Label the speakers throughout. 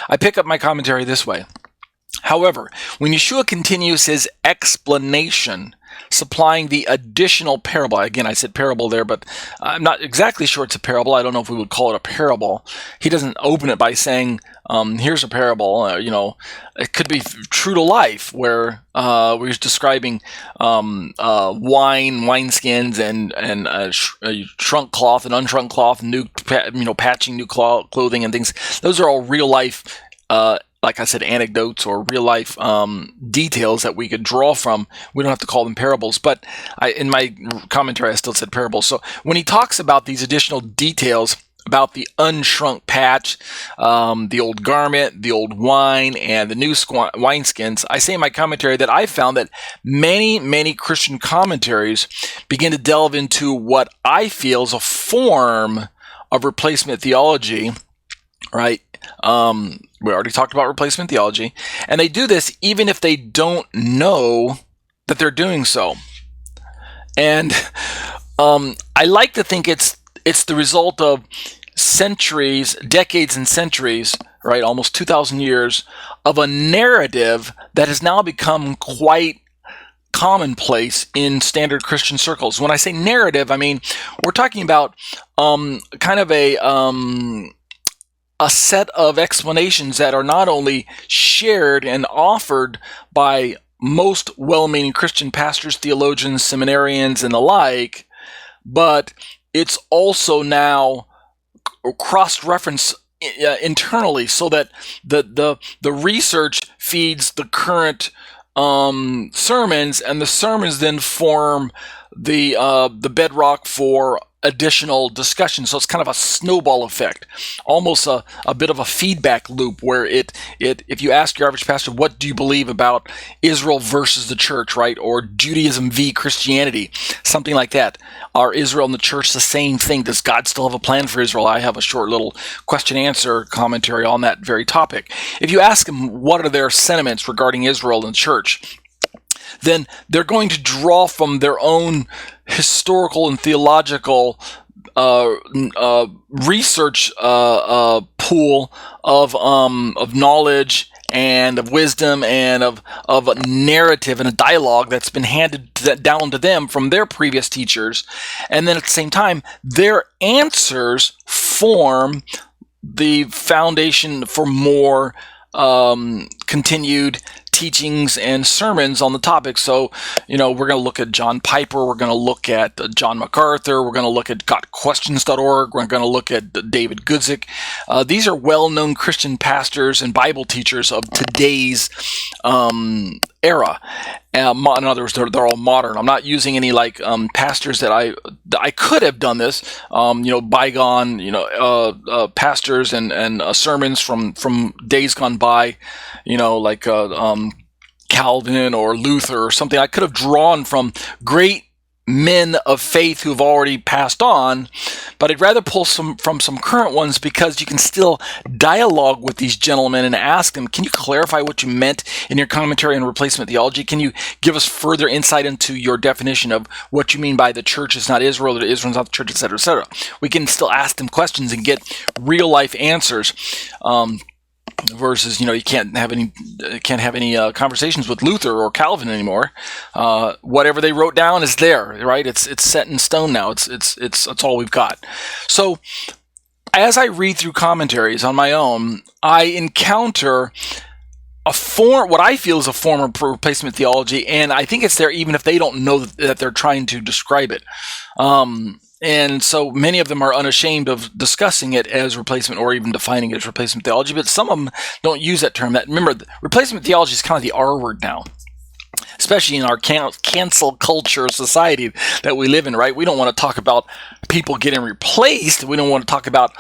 Speaker 1: I pick up my commentary this way. However, when Yeshua continues his explanation, supplying the additional parable. Again, I said parable there, but I'm not exactly sure it's a parable. I don't know if we would call it a parable. He doesn't open it by saying, here's a parable. It could be true to life, where we're describing wineskins and shrunk cloth and unshrunk cloth, and patching new clothing and things. Those are all real life like I said, anecdotes or real life details that we could draw from. We don't have to call them parables, but in my commentary, I still said parables. So when he talks about these additional details about the unshrunk patch, the old garment, the old wine, and the new wineskins, I say in my commentary that I found that many Christian commentaries begin to delve into what I feel is a form of replacement theology, right? We already talked about replacement theology, and they do this even if they don't know that they're doing so. And I like to think it's the result of centuries, decades and centuries, right, almost 2,000 years of a narrative that has now become quite commonplace in standard Christian circles. When I say narrative, I mean we're talking about kind of a set of explanations that are not only shared and offered by most well-meaning Christian pastors, theologians, seminarians, and the like, but it's also now cross-referenced internally, so that the research feeds the current sermons, and the sermons then form the bedrock for additional discussion. So it's kind of a snowball effect, almost a bit of a feedback loop, where if you ask your average pastor, what do you believe about Israel versus the church, right? Or Judaism v. Christianity, something like that. Are Israel and the church the same thing? Does God still have a plan for Israel? I have a short little question-answer commentary on that very topic. If you ask them what are their sentiments regarding Israel and the church, then they're going to draw from their own historical and theological research pool of knowledge and of wisdom and of a narrative and a dialogue that's been handed down to them from their previous teachers. And then at the same time, their answers form the foundation for more continued teachings and sermons on the topic. So, we're going to look at John Piper, we're going to look at John MacArthur, we're going to look at GotQuestions.org, we're going to look at David Guzik. These are well-known Christian pastors and Bible teachers of today's era. In other words, they're all modern. I'm not using any pastors that I could have done this, bygone, pastors and sermons from days gone by, Calvin or Luther or something. I could have drawn from great men of faith who've already passed on, but I'd rather pull from some current ones, because you can still dialogue with these gentlemen and ask them, can you clarify what you meant in your commentary on replacement theology? Can you give us further insight into your definition of what you mean by the church is not Israel, or Israel is not the church, etc., etc.? We can still ask them questions and get real life answers. Versus, you can't have any conversations with Luther or Calvin anymore. Whatever they wrote down is there, right? It's set in stone now. It's all we've got. So, as I read through commentaries on my own, I encounter what I feel is a form of replacement theology, and I think it's there even if they don't know that they're trying to describe it. And so many of them are unashamed of discussing it as replacement, or even defining it as replacement theology, but some of them don't use that term. Remember, replacement theology is kind of the R word now, especially in our cancel culture society that we live in, right? We don't want to talk about people getting replaced. We don't want to talk about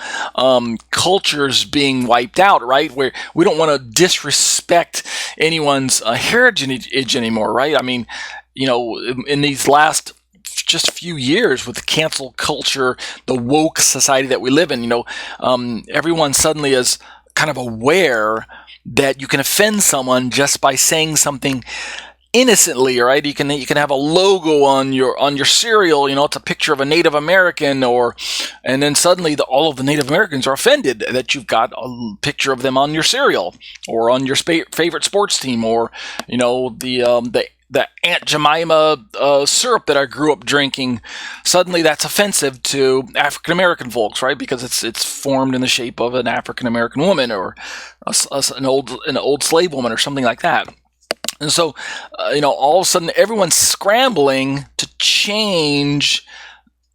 Speaker 1: cultures being wiped out, right? Where we don't want to disrespect anyone's heritage anymore, right? I mean, in these last just few years with the cancel culture, the woke society that we live in, everyone suddenly is kind of aware that you can offend someone just by saying something innocently, right? You can have a logo on your cereal. It's a picture of a Native American, and then suddenly all of the Native Americans are offended that you've got a picture of them on your cereal or on your favorite sports team, or the Aunt Jemima syrup that I grew up drinking. Suddenly, that's offensive to African American folks, right? Because it's formed in the shape of an African American woman, or an old slave woman, or something like that. And so, all of a sudden, everyone's scrambling to change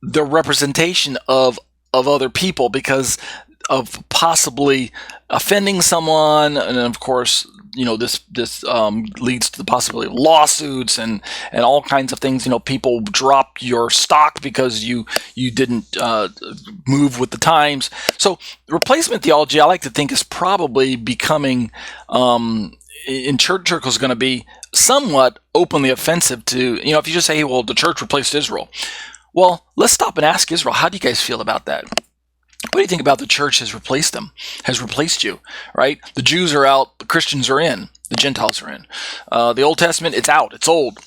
Speaker 1: the representation of other people because of possibly offending someone, and of course, this leads to the possibility of lawsuits and all kinds of things. People drop your stock because you didn't move with the times. So, replacement theology, I like to think, is probably becoming in church circles going to be somewhat openly offensive to, if you just say, hey, well, the church replaced Israel. Well, let's stop and ask Israel, how do you guys feel about that? What do you think about the church has replaced them, has replaced you, right? The Jews are out, the Christians are in, the Gentiles are in. The Old Testament, it's out, it's old.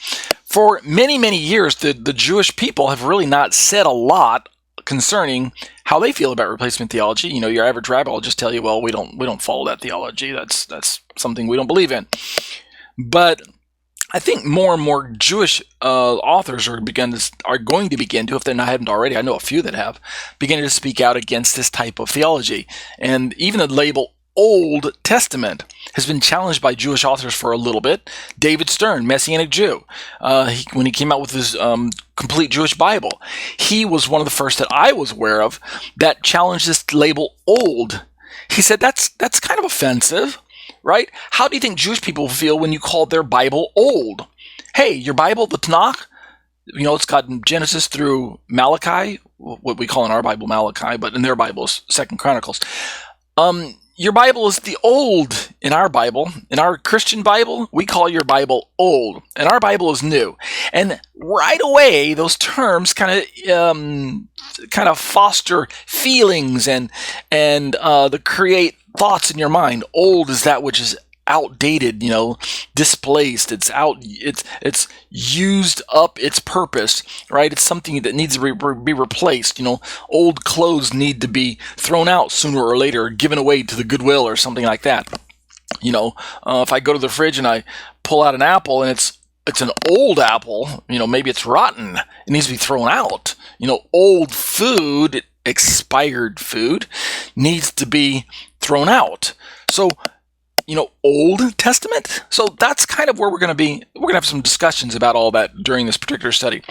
Speaker 1: For many, many years, the Jewish people have really not said a lot concerning how they feel about replacement theology. Your average rabbi will just tell you, well, we don't follow that theology. That's something we don't believe in. But I think more and more Jewish authors are going to begin to, if they haven't already, I know a few that have, beginning to speak out against this type of theology. And even the label Old Testament has been challenged by Jewish authors for a little bit. David Stern, Messianic Jew, when he came out with his complete Jewish Bible, he was one of the first that I was aware of that challenged this label Old. He said that's kind of offensive, right? How do you think Jewish people feel when you call their Bible old? Hey, your Bible, the Tanakh, it's got Genesis through Malachi, what we call in our Bible Malachi, but in their Bible is 2 Chronicles. Your Bible is the old in our Bible. In our Christian Bible, we call your Bible old, and our Bible is new. And right away, those terms kind of foster feelings and create thoughts in your mind. Old is that which is outdated, displaced. It's used up its purpose, right? It's something that needs to be replaced. Old clothes need to be thrown out sooner or later, given away to the Goodwill or something like that. If I go to the fridge and I pull out an apple and it's an old apple, maybe it's rotten, it needs to be thrown out. Old food, expired food, needs to be thrown out. So, Old Testament. So that's kind of where we're going to be. We're going to have some discussions about all that during this particular study.